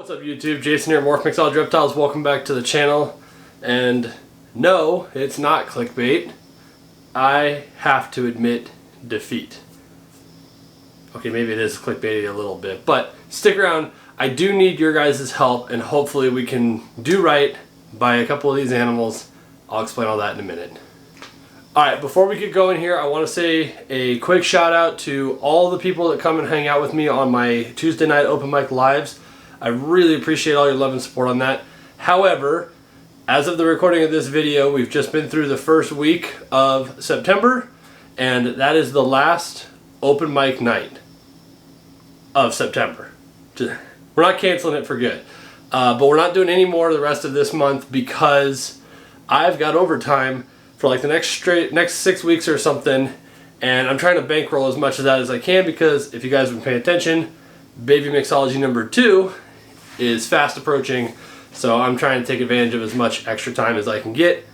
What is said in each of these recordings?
What's up YouTube, Jason here, Morph, Mixology, Reptiles. Welcome back to the channel. And no, it's not clickbait. I have to admit defeat. Okay, maybe it is clickbaity a little bit, but stick around. I do need your guys' help, and hopefully we can do right by a couple of these animals. I'll explain all that in a minute. Alright, before we get going here, I want to say a quick shout out to all the people that come and hang out with me on my Tuesday night open mic lives. I really appreciate all your love and support on that. However, as of the recording of this video, we've just been through the first week of September, and that is the last open mic night of September. We're not canceling it for good, but we're not doing any more the rest of this month because I've got overtime for like the next 6 weeks or something, and I'm trying to bankroll as much of that as I can because if you guys have been paying attention, baby mixology number 2 is fast approaching, so I'm trying to take advantage of as much extra time as I can get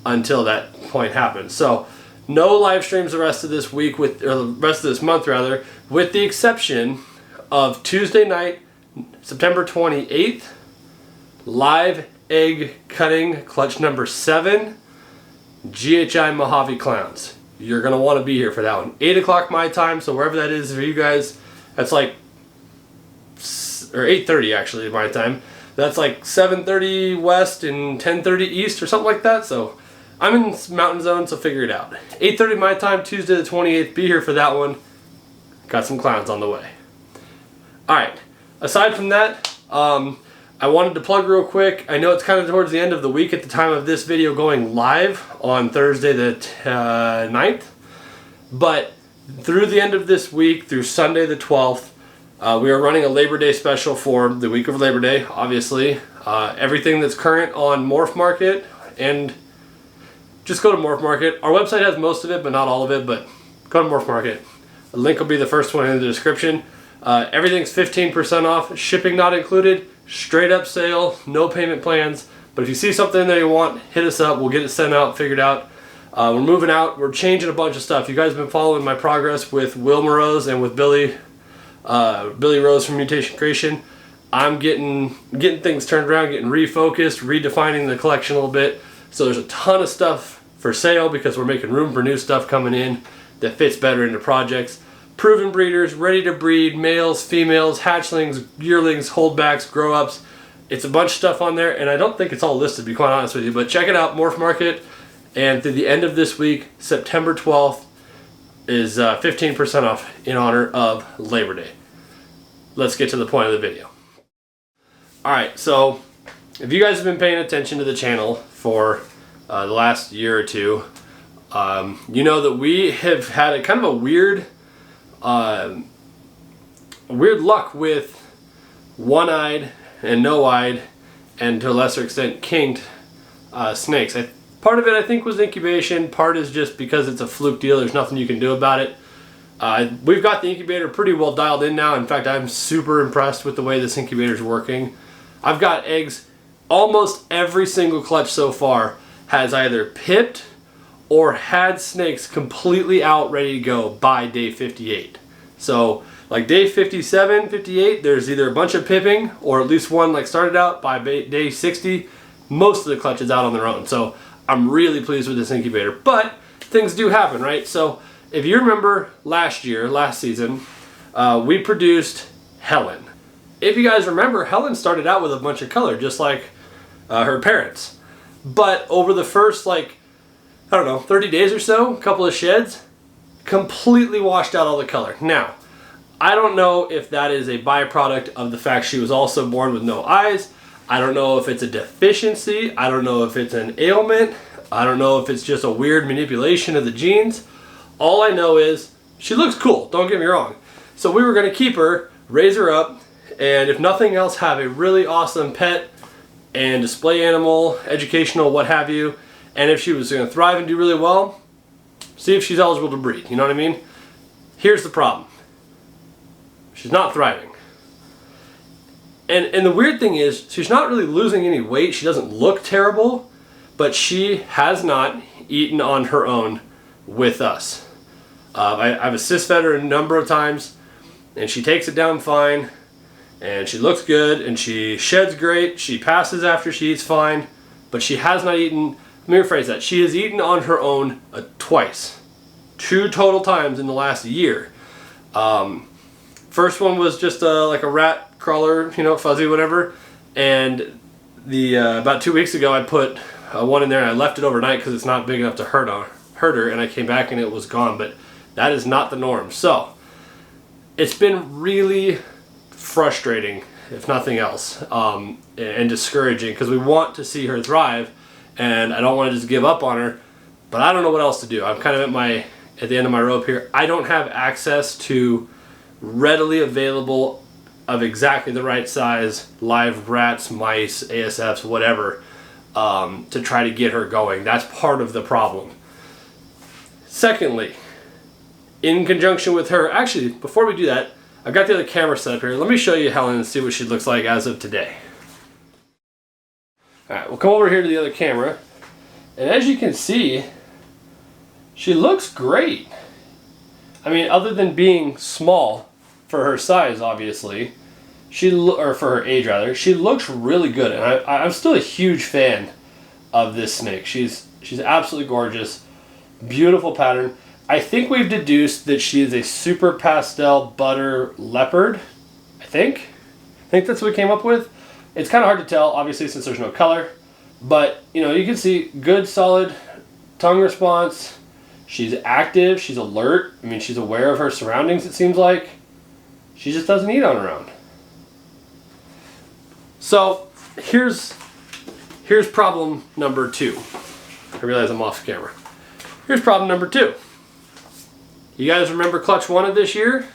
until that point happens. So no live streams the rest of this week, or the rest of this month rather, with the exception of Tuesday night, September 28th, live egg cutting clutch number 7, GHI Mojave Clowns. You're going to want to be here for that one. 8 o'clock my time, so wherever that is for you guys, that's like, or 8:30 actually my time. That's like 7:30 west and 10:30 east or something like that. So I'm in mountain zone, so figure it out. 8:30 my time, Tuesday the 28th. Be here for that one. Got some clowns on the way. Alright, aside from that, I wanted to plug real quick. I know it's kind of towards the end of the week at the time of this video going live on Thursday the 9th. But through the end of this week, through Sunday the 12th, we are running a Labor Day special for the week of Labor Day, obviously. Everything that's current on Morph Market, and just go to Morph Market. Our website has most of it, but not all of it, but go to Morph Market. The link will be the first one in the description. Everything's 15% off, shipping not included, straight up sale, no payment plans. But if you see something in there you want, hit us up, we'll get it sent out, figured out. We're moving out, we're changing a bunch of stuff. You guys have been following my progress with Will Morose and with Billy Rose from Mutation Creation. I'm getting things turned around, getting refocused, redefining the collection a little bit. So there's a ton of stuff for sale because we're making room for new stuff coming in that fits better into projects. Proven breeders, ready to breed, males, females, hatchlings, yearlings, holdbacks, grow-ups. It's a bunch of stuff on there, and I don't think it's all listed, to be quite honest with you, but check it out, Morph Market. And through the end of this week, September 12th, is 15% off in honor of Labor Day. Let's get to the point of the video. Alright, so if you guys have been paying attention to the channel for the last year or two, you know that we have had a kind of a weird luck with one-eyed and no-eyed, and to a lesser extent kinked snakes. Part of it I think was incubation, part is just because it's a fluke deal, there's nothing you can do about it. We've got the incubator pretty well dialed in now. In fact, I'm super impressed with the way this incubator is working. I've got eggs, almost every single clutch so far has either pipped or had snakes completely out ready to go by day 58. So like day 57, 58, there's either a bunch of pipping or at least one like started out. By day 60, most of the clutches out on their own. So I'm really pleased with this incubator, but things do happen, right? So if you remember last season, we produced Helen. If you guys remember, Helen started out with a bunch of color, just like her parents. But over the first, like, I don't know, 30 days or so, a couple of sheds, completely washed out all the color. Now, I don't know if that is a byproduct of the fact she was also born with no eyes. I don't know if it's a deficiency. I don't know if it's an ailment. I don't know if it's just a weird manipulation of the genes. All I know is she looks cool, don't get me wrong. So we were going to keep her, raise her up, and if nothing else, have a really awesome pet and display animal, educational, what have you. And if she was going to thrive and do really well, see if she's eligible to breed. You know what I mean? Here's the problem. She's not thriving. And the weird thing is, she's not really losing any weight. She doesn't look terrible, but she has not eaten on her own with us. I've assist fed her a number of times, and she takes it down fine. And she looks good, and she sheds great. She passes after she eats fine, but she has not eaten, let me rephrase that. She has eaten on her own twice. 2 total times in the last year. First one was just like a rat crawler, you know, fuzzy, whatever. And about 2 weeks ago, I put one in there, and I left it overnight because it's not big enough to hurt her, and I came back and it was gone. But that is not the norm. So it's been really frustrating, if nothing else, and discouraging, because we want to see her thrive, and I don't want to just give up on her, but I don't know what else to do. I'm kind of at the end of my rope here. I don't have access to readily available of exactly the right size live rats, mice, ASFs, whatever, to try to get her going. That's part of the problem. Secondly, in conjunction with her, actually, before we do that, I've got the other camera set up here. Let me show you Helen and see what she looks like as of today. Alright, we'll come over here to the other camera. And as you can see, she looks great. I mean, other than being small for her size, obviously, or for her age rather, she looks really good. And I'm still a huge fan of this snake. She's absolutely gorgeous. Beautiful pattern. I think we've deduced that she is a super pastel butter leopard. I think that's what we came up with. It's kind of hard to tell, obviously, since there's no color. But, you know, you can see good, solid tongue response. She's active. She's alert. I mean, she's aware of her surroundings, it seems like. She just doesn't eat on her own. So, here's problem number 2. I realize I'm off camera. Here's problem number 2. You guys remember clutch 1 of this year?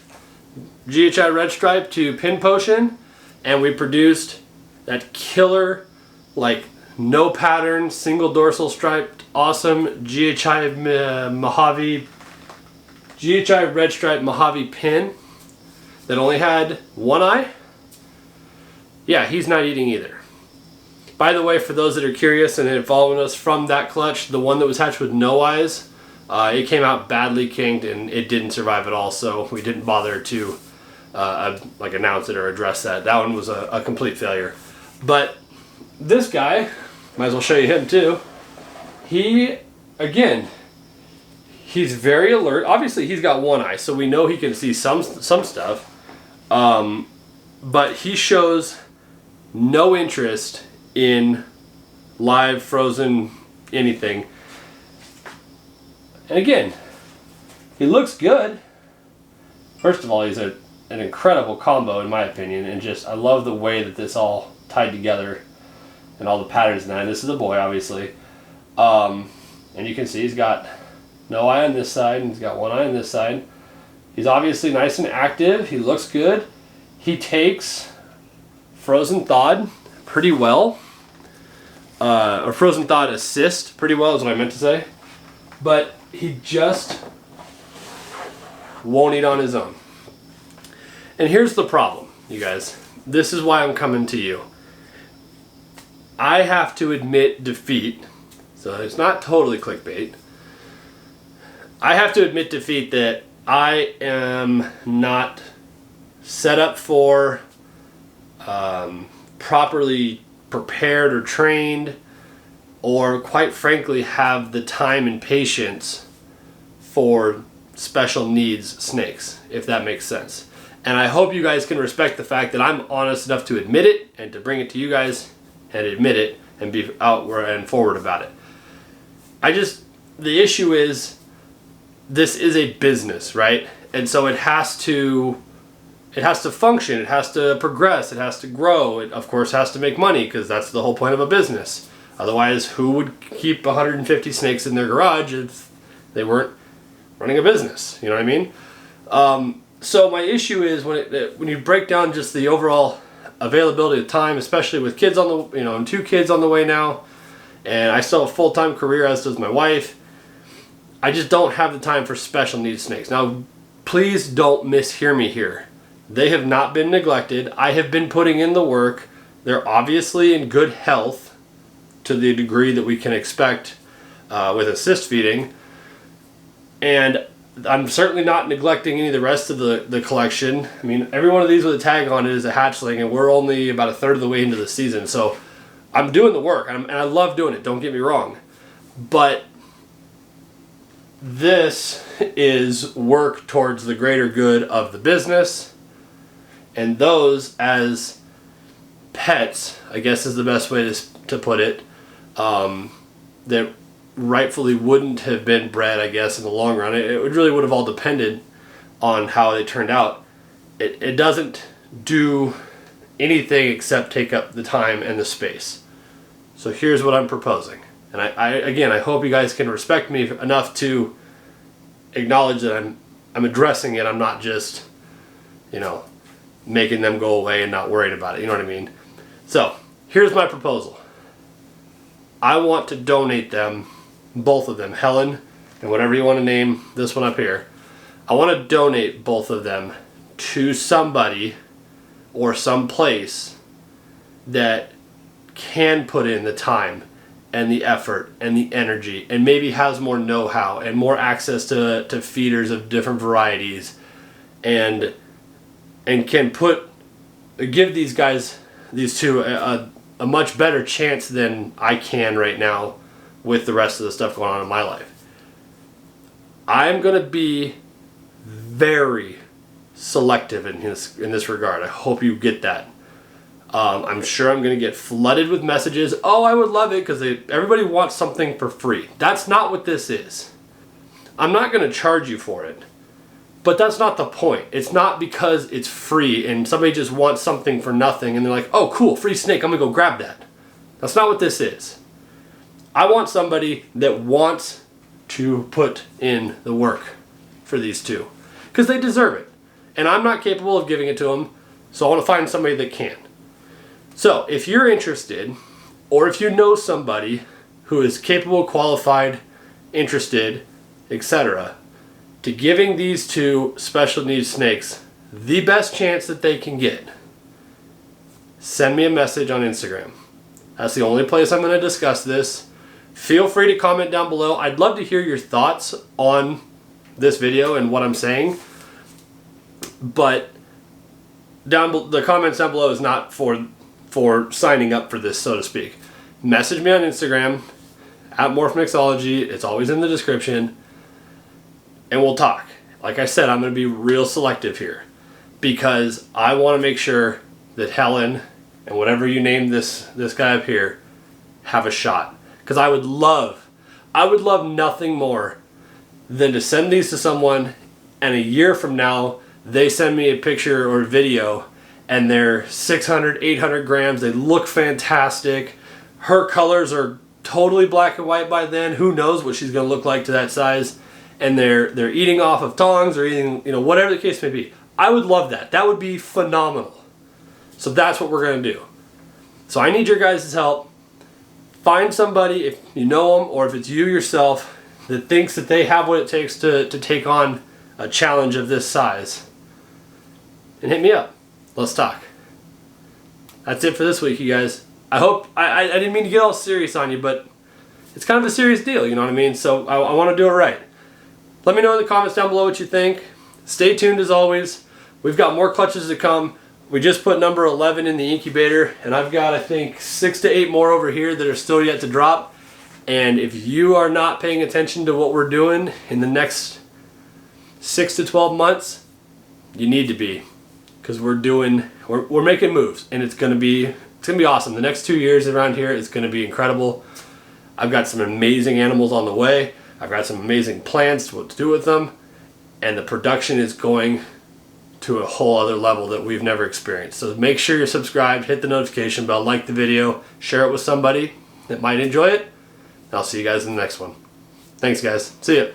GHI Red Stripe to Pin Potion, and we produced that killer, like, no pattern, single dorsal striped, awesome GHI Red Stripe Mojave pin that only had one eye. Yeah, he's not eating either. By the way, for those that are curious and have followed us from that clutch, the one that was hatched with no eyes, it came out badly kinked and it didn't survive at all, so we didn't bother to like announce it or address that. That one was a complete failure. But this guy, might as well show you him too. He, again, he's very alert. Obviously he's got one eye, so we know he can see some stuff. But he shows no interest in live, frozen, anything. And again, he looks good. First of all, he's an incredible combo in my opinion, and just I love the way that this all tied together and all the patterns in that. And this is a boy, obviously. And you can see he's got no eye on this side and he's got one eye on this side. He's obviously nice and active. He looks good. He takes frozen thawed pretty well. Or frozen thawed assist pretty well is what I meant to say. But he just won't eat on his own. And here's the problem, you guys. This is why I'm coming to you. I have to admit defeat, so it's not totally clickbait. I have to admit defeat that I am not set up for, properly prepared or trained, or quite frankly have the time and patience for special needs snakes, if that makes sense. And I hope you guys can respect the fact that I'm honest enough to admit it and to bring it to you guys and admit it and be outward and forward about it. The issue is, this is a business, right? And so it has to function, it has to progress, it has to grow, it of course has to make money, because that's the whole point of a business. Otherwise, who would keep 150 snakes in their garage if they weren't running a business? You know what I mean? So my issue is when you break down just the overall availability of time, especially with kids on the, and 2 kids on the way now, and I still have a full-time career, as does my wife. I just don't have the time for special needs snakes. Now, please don't mishear me here. They have not been neglected. I have been putting in the work. They're obviously in good health to the degree that we can expect with assist feeding. And I'm certainly not neglecting any of the rest of the collection. I mean, every one of these with a tag on it is a hatchling, and we're only about a third of the way into the season. So I'm doing the work, and I love doing it, don't get me wrong. But this is work towards the greater good of the business, and those as pets, I guess is the best way to put it, that rightfully wouldn't have been bred, I guess, in the long run. It really would have all depended on how they turned out. It doesn't do anything except take up the time and the space. So here's what I'm proposing. And I hope you guys can respect me enough to acknowledge that I'm addressing it. I'm not just, making them go away and not worried about it. You know what I mean? So here's my proposal. I want to donate them, both of them, Helen and whatever you want to name this one up here. I want to donate both of them to somebody or some place that can put in the time and the effort and the energy, and maybe has more know-how and more access to feeders of different varieties, and can give these guys, these two, a much better chance than I can right now with the rest of the stuff going on in my life. I'm going to be very selective in this regard. I hope you get that. I'm sure I'm going to get flooded with messages. Oh, I would love it, because everybody wants something for free. That's not what this is. I'm not going to charge you for it. But that's not the point. It's not because it's free and somebody just wants something for nothing and they're like, oh cool, free snake, I'm going to go grab that. That's not what this is. I want somebody that wants to put in the work for these two, because they deserve it. And I'm not capable of giving it to them, so I want to find somebody that can. So if you're interested, or if you know somebody who is capable, qualified, interested, etc., to giving these two special needs snakes the best chance that they can get, send me a message on Instagram. That's the only place I'm going to discuss this. Feel free to comment down below. I'd love to hear your thoughts on this video and what I'm saying. But the comments down below is not for signing up for this, so to speak. Message me on Instagram at Morph Mixology. It's always in the description. And we'll talk. Like I said, I'm going to be real selective here, because I want to make sure that Helen and whatever you name this guy up here have a shot. Because I would love nothing more than to send these to someone, and a year from now they send me a picture or video and they're 600, 800 grams. They look fantastic. Her colors are totally black and white by then. Who knows what she's going to look like to that size. And they're eating off of tongs or eating, whatever the case may be. I would love that. That would be phenomenal. So that's what we're going to do. So I need your guys' help. Find somebody, if you know them or if it's you yourself, that thinks that they have what it takes to take on a challenge of this size. And hit me up. Let's talk. That's it for this week, you guys. I hope, I didn't mean to get all serious on you, but it's kind of a serious deal, you know what I mean? So I want to do it right. Let me know in the comments down below what you think. Stay tuned as always. We've got more clutches to come. We just put number 11 in the incubator, and I've got, I think, 6 to 8 more over here that are still yet to drop. And if you are not paying attention to what we're doing in the next 6 to 12 months, you need to be, because we're making moves, and it's gonna be awesome. The next 2 years around here is gonna be incredible. I've got some amazing animals on the way. I've got some amazing plans to what to do with them, and the production is going to a whole other level that we've never experienced. So make sure you're subscribed, hit the notification bell, like the video, share it with somebody that might enjoy it, and I'll see you guys in the next one. Thanks guys, see ya.